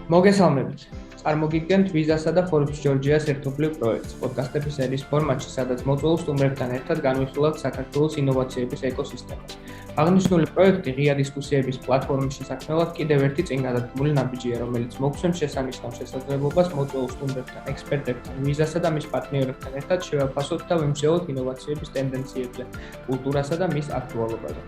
მოგესალმებით. წარმოგიდგენთ ვიზასა და Forbes Georgia-ს ერთობლივ პროექტს, პოდკასტების სერიის ფორმატში, სადაც მოწვეულ სტუმრებთან ერთად განვიხილავთ საქართველოს ინოვაციების ეკოსისტემას. აღნიშნული პროექტი ღია დისკუსიების პლატფორმის შესაქმნელად კიდევ ერთი წინ გადადგმული ნაბიჯია, რომელიც მოგცემს შესანიშნავ შესაძლებლობას მოწვეულ სტუმრებთან, ექსპერტებთან, ვიზასა და მის პარტნიორებთან ერთად შევაფასოთ და ვიმსჯელოთ ინოვაციების ტენდენციებზე, კულტურასა და მის აქტუალობაზე.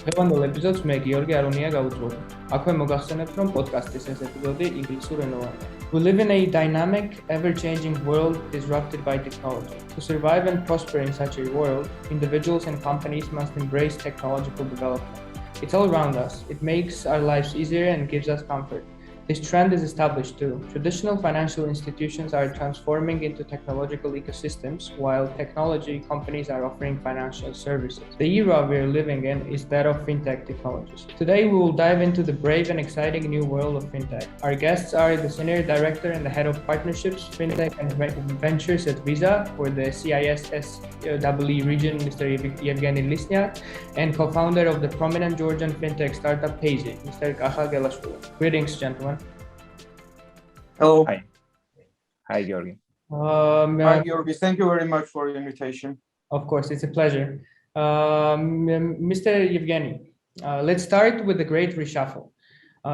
დღევანდელ ეპიზოდს მე გიორგი არონია გავუძღვები. აქვე მოგახსენებთ, რომ პოდკასტის ეს ეპიზოდი ინგლისურ ენოვანია. We live in a dynamic, ever-changing world disrupted by technology. To survive and prosper in such a world, individuals and companies must embrace technological development. It's all around us. It makes our lives easier and gives us comfort. This trend is established too. Traditional financial institutions are transforming into technological ecosystems, while technology companies are offering financial services. The era we are living in is that of fintech technologies. Today, we will dive into the brave and exciting new world of fintech. Our guests are the Senior Director and the Head of Partnerships, Fintech and Ventures at Visa for the CIS-SEE region, Mr. Ევგენი Lysniak, and co-founder of the prominent Georgian fintech startup Pazy, Mr. Greetings, gentlemen. Hello. Hi, Gheorghi. Hi, Gheorghi. Thank you very much for the invitation. Of course, it's a pleasure. Mr. Evgeny, let's start with the great reshuffle.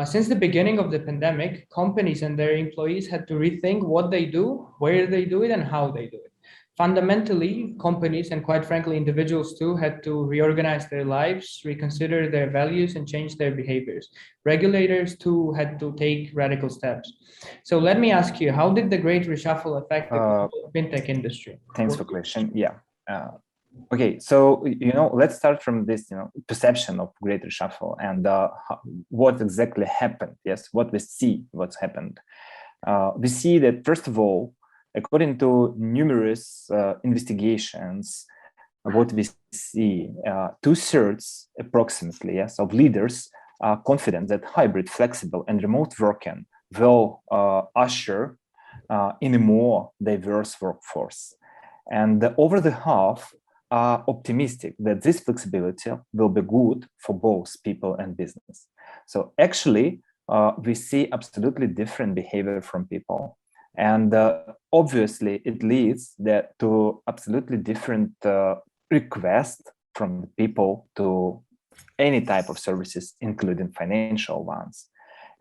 Since the beginning of the pandemic, companies and their employees had to rethink what they do, where they do it, and how they do it. Fundamentally, companies and quite frankly, individuals too had to reorganize their lives, reconsider their values, and change their behaviors. Regulators too had to take radical steps. So let me ask you, how did the great reshuffle affect the fintech industry? Thanks for the question. Yeah. Okay, so let's start from this perception of great reshuffle and what exactly happened. Yes, what we see, what's happened. We see that first of all, according to numerous investigations, what we see, 2/3 approximately, yes, of leaders are confident that hybrid, flexible, and remote working will usher in a more diverse workforce. And over the half are optimistic that this flexibility will be good for both people and business. So actually, we see absolutely different behavior from people. And obviously, it leads to absolutely different requests from people to any type of services, including financial ones.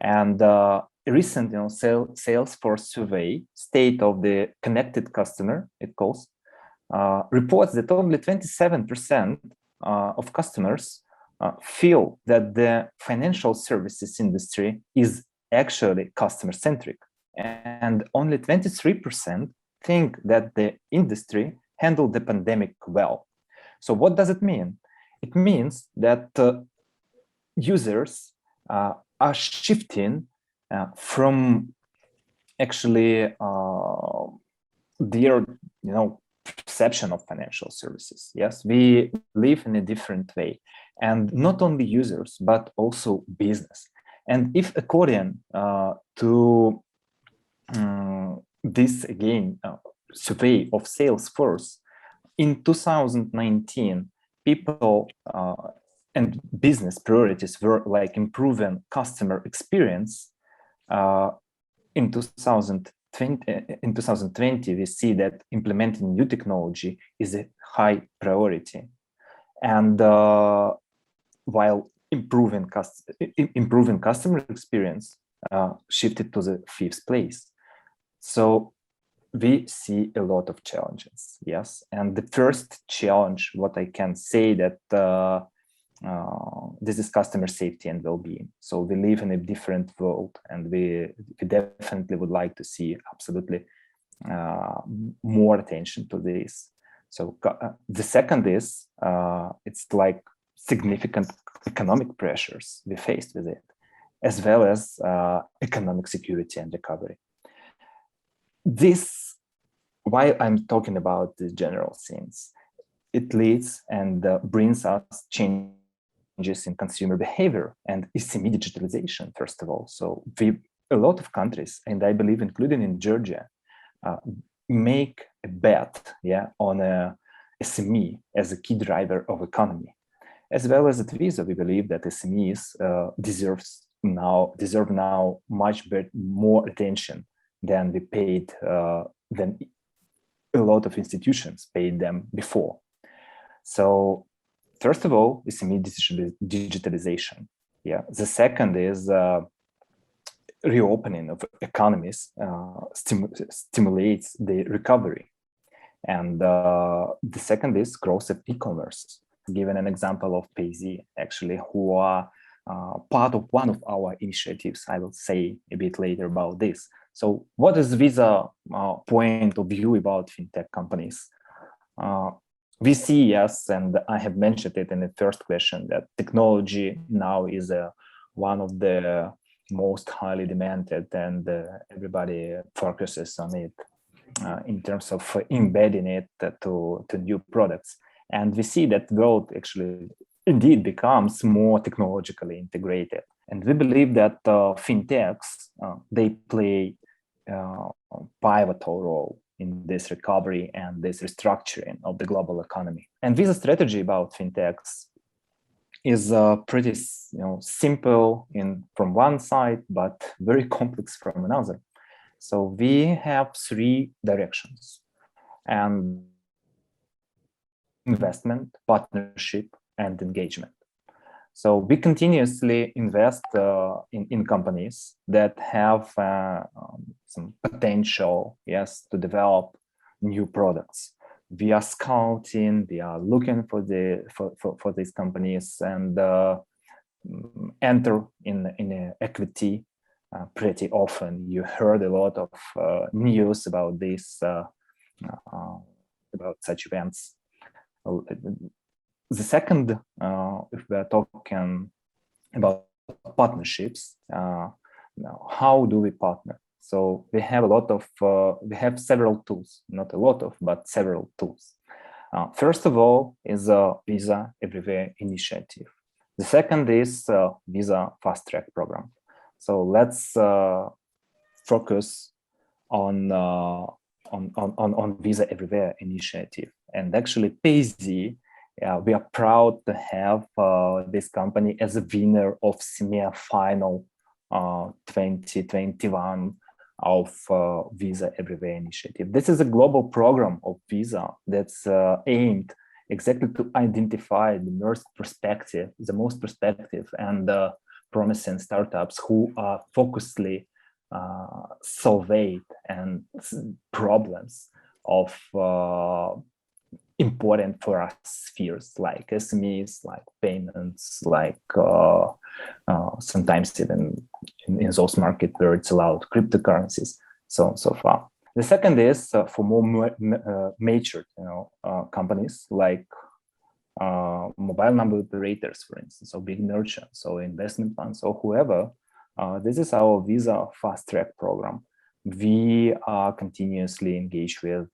And a recent Salesforce survey, State of the Connected Customer, it calls, reports that only 27% of customers feel that the financial services industry is actually customer-centric. And only 23% think that the industry handled the pandemic well. So what does it mean? It means that users are shifting from actually their perception of financial services. Yes, we live in a different way, and not only users but also business. And if according to this again survey of Salesforce, in 2019, people and business priorities were like improving customer experience. In 2020, we see that implementing new technology is a high priority, and while improving customer experience shifted to the 5th place. So we see a lot of challenges, yes. And the first challenge, what I can say that this is customer safety and well-being. So we live in a different world, and we definitely would like to see absolutely more attention to this. So the second is it's like significant economic pressures we faced with it, as well as economic security and recovery. This, while I'm talking about the general things, it leads and brings us changes in consumer behavior and SME digitalization, first of all. So a lot of countries, and I believe including in Georgia, make a bet on a SME as a key driver of economy. As well as at Visa, we believe that SMEs deserves deserve now much more attention than we paid, than a lot of institutions paid them before. So first of all, it's immediate digitalization. Yeah. The second is reopening of economies stimulates the recovery. And the second is growth of e-commerce. Given an example of Payz, actually, who are part of one of our initiatives. I will say a bit later about this. So what is Visa point of view about fintech companies? We see, yes, and I have mentioned it in the first question, that technology now is one of the most highly demanded, and everybody focuses on it in terms of embedding it to new products. And we see that world actually indeed becomes more technologically integrated. And we believe that fintechs, they play a pivotal role in this recovery and this restructuring of the global economy. And Visa strategy about fintechs is pretty simple from one side, but very complex from another. So we have three directions: and investment, partnership, and engagement. So we continuously invest in companies that have some potential, yes, to develop new products. We are scouting, we are looking for these companies and enter in equity pretty often. You heard a lot of news about this, about such events. The second, if we are talking about partnerships, how do we partner? So we have we have several tools, not a lot of, but several tools. First of all is a Visa Everywhere initiative. The second is Visa Fast Track program. So let's focus on Visa Everywhere initiative. And actually, Payz, we are proud to have this company as a winner of semi-final 2021 of Visa Everywhere initiative. This is a global program of Visa that's aimed exactly to identify the most prospective and promising startups who are focusedly solve and problems of important for us spheres like SMEs, like payments, like sometimes even in those markets where it's allowed cryptocurrencies, so on so far. The second is for more mature companies like mobile number operators, for instance, or big merchants or investment funds or whoever. This is our Visa Fast Track program. We are continuously engaged with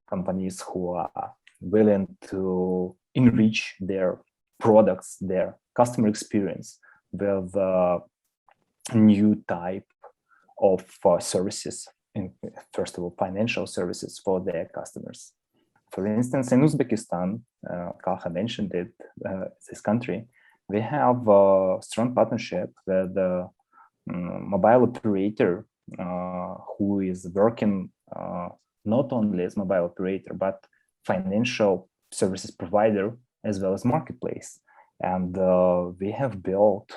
companies who are willing to enrich their products, their customer experience with new type of services, first of all, financial services for their customers. For instance, in Uzbekistan, Kalha mentioned it, this country, we have a strong partnership with a mobile operator who is working not only as mobile operator, but financial services provider as well as marketplace. And we have built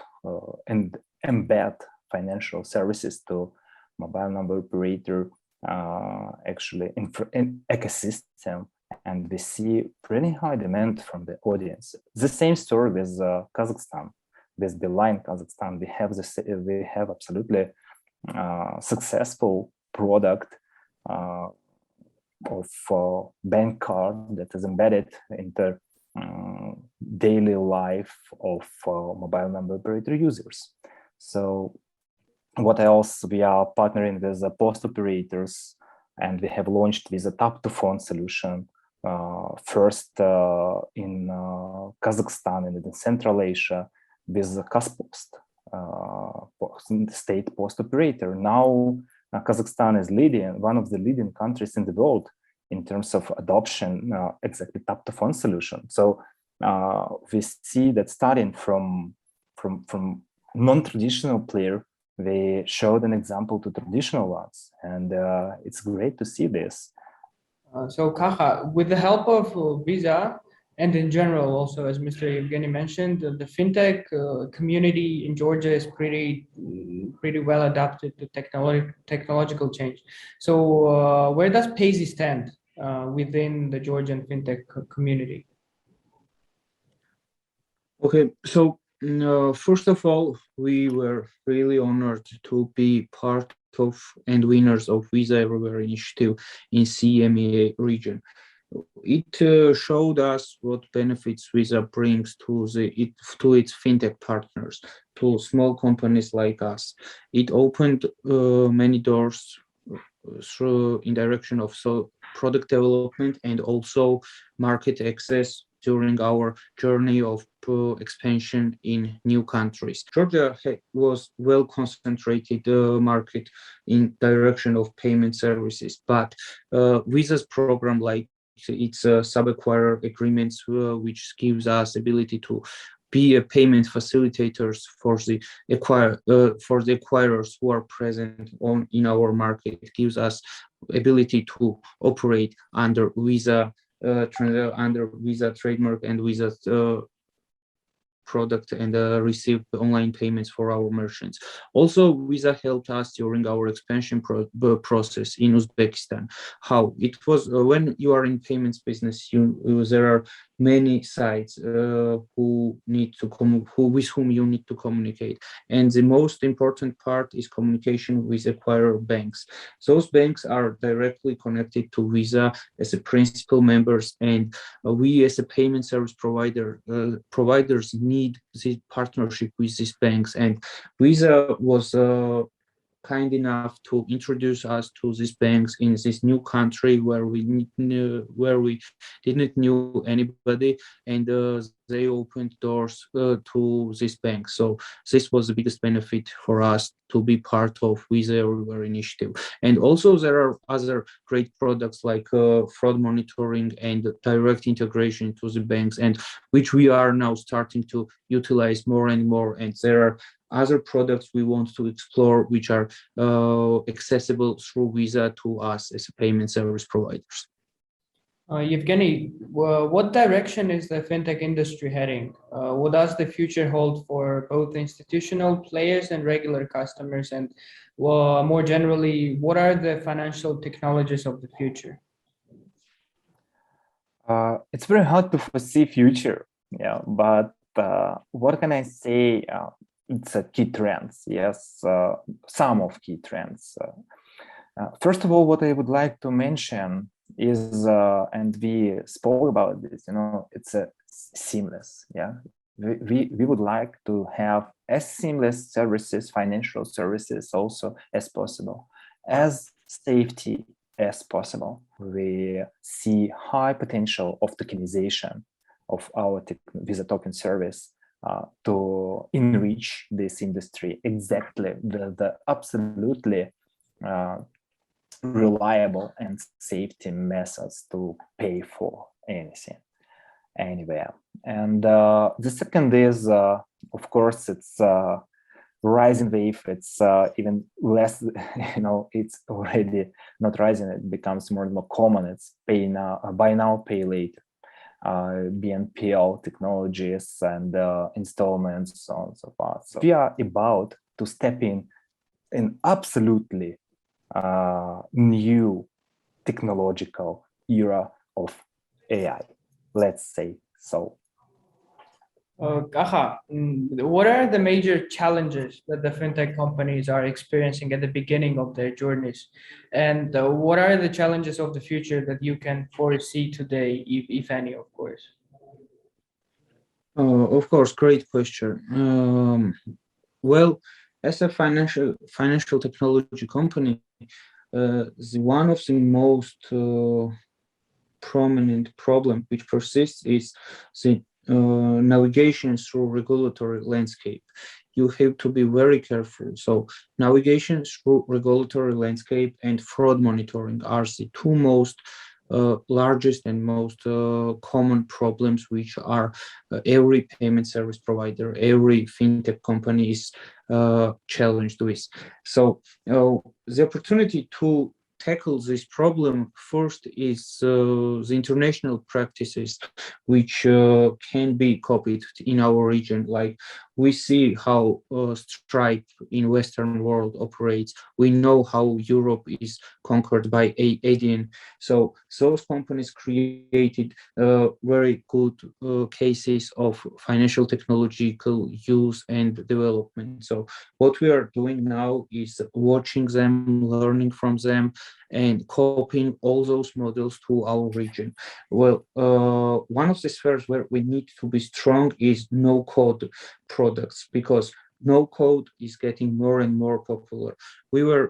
and embed financial services to mobile number operator actually in ecosystem, and we see pretty high demand from the audience. The same story with Kazakhstan. With Beeline Kazakhstan, we have absolutely successful product of bank card that is embedded into daily life of mobile number operator users. So what else? We are partnering with the post operators, and we have launched with a tap-to-phone solution first in Kazakhstan and in Central Asia with the Kaspost, state post operator. Now Kazakhstan is one of the leading countries in the world in terms of adoption, exactly tap-to-phone solution. So we see that starting from non-traditional player, we showed an example to traditional ones, and it's great to see this. So Kaha, with the help of Visa and in general also, as Mr. Evgeny mentioned, the fintech community in Georgia is pretty well adapted to technological change. So where does Payzy stand within the Georgian fintech community? Okay, so first of all, we were really honored to be part of and winners of Visa Everywhere initiative in CEMEA region. It showed us what benefits Visa brings to its fintech partners, to small companies like us. It opened many doors in direction of product development and also market access during our journey of expansion in new countries. Georgia was well concentrated market in direction of payment services, but Visa's program, like its sub-acquirer agreements, which gives us ability to be a payment facilitators for the acquirers who are present in our market. It gives us ability to operate under Visa trademark and Visa product and receive online payments for our merchants. Also, Visa helped us during our expansion process in Uzbekistan. How it was when you are in payments business, there are many sites with whom you need to communicate, and the most important part is communication with acquirer banks. Those banks are directly connected to Visa as a principal members, and we as a payment service providers need this partnership with these banks, and Visa was kind enough to introduce us to these banks in this new country where we didn't know anybody, and they opened doors to this bank. So this was the biggest benefit for us to be part of Visa Everywhere initiative. And also there are other great products like fraud monitoring and direct integration to the banks, and which we are now starting to utilize more and more. And there are other products we want to explore which are accessible through Visa to us as payment service providers. Evgeny, what direction is the fintech industry heading? What does the future hold for both institutional players and regular customers? And more generally, what are the financial technologies of the future? It's very hard to foresee future, but what can I say? It's a key trends, yes, some of key trends. First of all, what I would like to mention is, and we spoke about this, it's a seamless, we would like to have as seamless services, financial services also as possible, as safety as possible. We see high potential of tokenization of our Visa token service to enrich this industry exactly with the absolutely reliable and safety methods to pay for anything, anywhere. And the second is, of course, it's rising wave. It's even less, it's already not rising. It becomes more and more common. It's pay now, buy now, pay later. BNPL technologies and installments, so on and so forth. So we are about to step in an absolutely new technological era of AI, let's say so. Kaha, what are the major challenges that the fintech companies are experiencing at the beginning of their journeys? And what are the challenges of the future that you can foresee today, if any, of course? Of course, great question. Well, as a financial technology company, one of the most prominent problem which persists is the navigation through regulatory landscape. You have to be very careful. So navigation through regulatory landscape and fraud monitoring are the two most largest and most common problems which are every payment service provider, every fintech company is challenged with. So the opportunity to tackle this problem first is the international practices which can be copied in our region. Like we see how Stripe in Western world operates. We know how Europe is conquered by ADN. So those companies created very good cases of financial technological use and development. So what we are doing now is watching them, learning from them, and copying all those models to our region. Well, one of the spheres where we need to be strong is no-code products, because no code is getting more and more popular. We were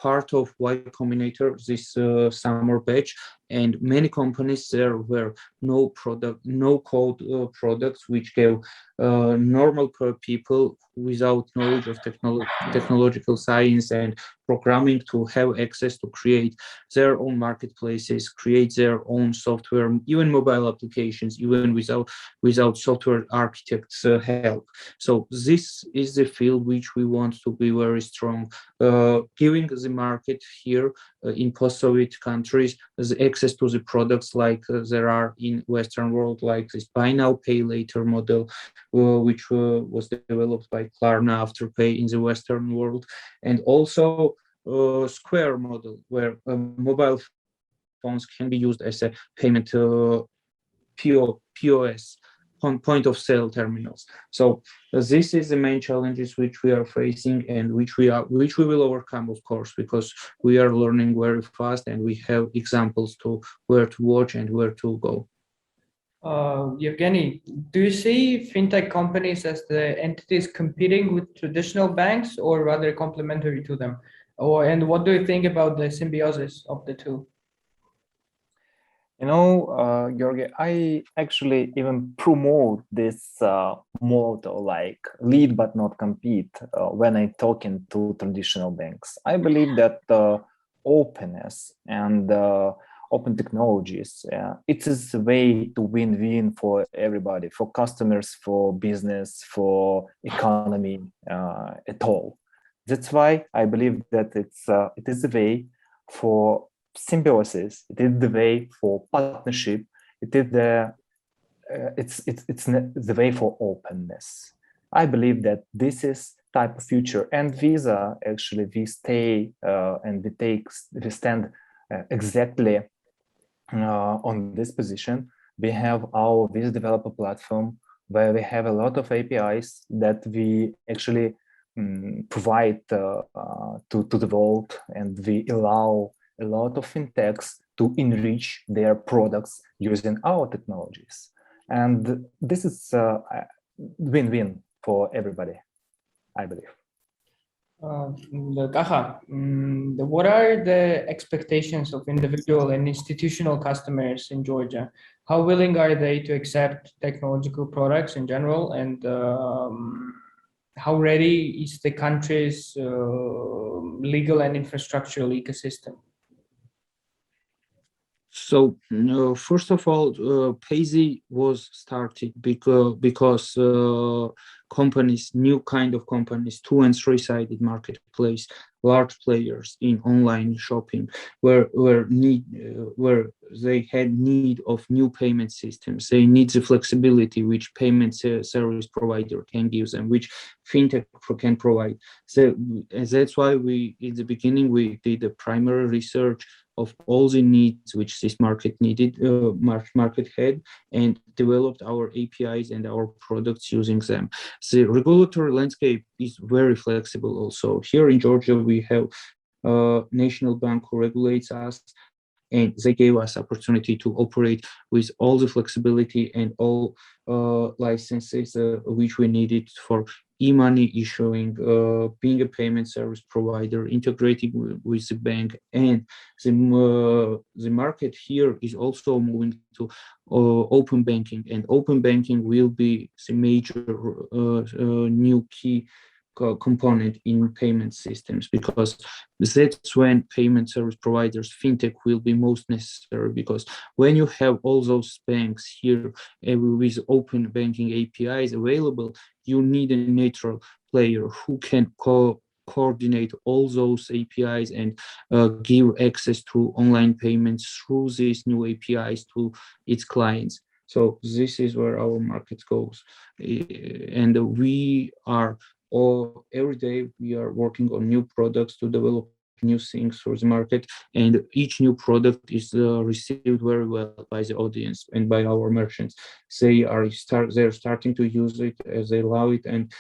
part of Y Combinator this summer batch, and many companies there were no code products which gave normal people without knowledge of technological science and programming to have access to create their own marketplaces, create their own software, even mobile applications, even without software architects' help. So this is the field which we want to be very strong, giving the market here in post-Soviet countries the access to the products like there are in Western world, like this buy now, pay later model, which was developed by Klarna Afterpay in the Western world, and also Square model, where mobile phones can be used as a payment POS, point of sale terminals. So this is the main challenges which we are facing, and which we will overcome, of course, because we are learning very fast and we have examples to where to watch and where to go. Evgeny, do you see fintech companies as the entities competing with traditional banks, or rather complementary to them? And what do you think about the symbiosis of the two? You know, Gеоргий, I actually even promote this motto, like lead but not compete, when I talking to traditional banks. I believe that openness and open technologies, it is a way to win-win for everybody, for customers, for business, for economy, at all. That's why I believe that it is the way for symbiosis. It is the way for partnership. It is the way for openness. I believe that this is type of future, and Visa actually we stay and we stand exactly on this position. We have our Visa developer platform where we have a lot of APIs that we actually provide to the world, and we allow a lot of fintechs to enrich their products using our technologies. And this is win-win for everybody, I believe. What are the expectations of individual and institutional customers in Georgia? How willing are they to accept technological products in general, and how ready is the country's legal and infrastructural ecosystem? So first of all, Payzy was started because companies, new kind of companies, 2- and 3-sided marketplace, large players in online shopping, where they had need of new payment systems. They need the flexibility which payment service provider can give them, which fintech can provide. So that's why in the beginning we did a primary research of all the needs which this market had, and developed our APIs and our products using them. The regulatory landscape is very flexible also. Here in Georgia, we have a national bank who regulates us, and they gave us opportunity to operate with all the flexibility and all licenses which we needed for e-money issuing, being a payment service provider, integrating with the bank. And the market here is also moving to open banking, and open banking will be the major new key component in payment systems, because that's when payment service providers, fintech, will be most necessary, because when you have all those banks here with open banking APIs available, you need a neutral player who can coordinate all those APIs and give access to online payments through these new APIs to its clients. So this is where our market goes, and we are every day we are working on new products to develop new things for the market, and each new product is received very well by the audience and by our merchants. They're starting to use it as they love it, and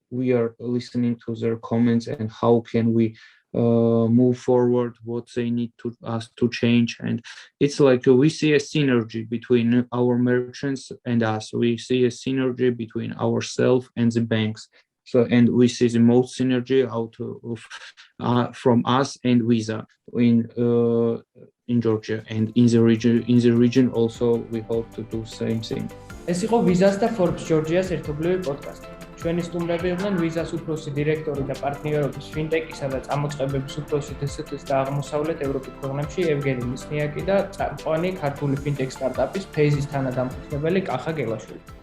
we are listening to their comments and how can we move forward, what they need to us to change. And it's like we see a synergy between our merchants and us. We see a synergy between ourselves and the banks. So, and we see the most synergy out of from us and Visa in Georgia and in the region. In the region also, we hope to do the same thing. ეს იყო ვიზას და Forbes Georgia-ს ერთობლივი პოდკასტი. ჩვენი სტუმრები იყვნენ ვიზას უფროსი დირექტორი და პარტნიორობის ფინტექისა და წამოწყებების უფროსი დსთ-ს და აღმოსავლეთ ევროპის ქვეყნებში ევგენი ლისნიაკი და წამყვანი ქართული ფინტექ სტარტაპის ფეიზის თანადამფუძნებელი კახა გელაშვილი.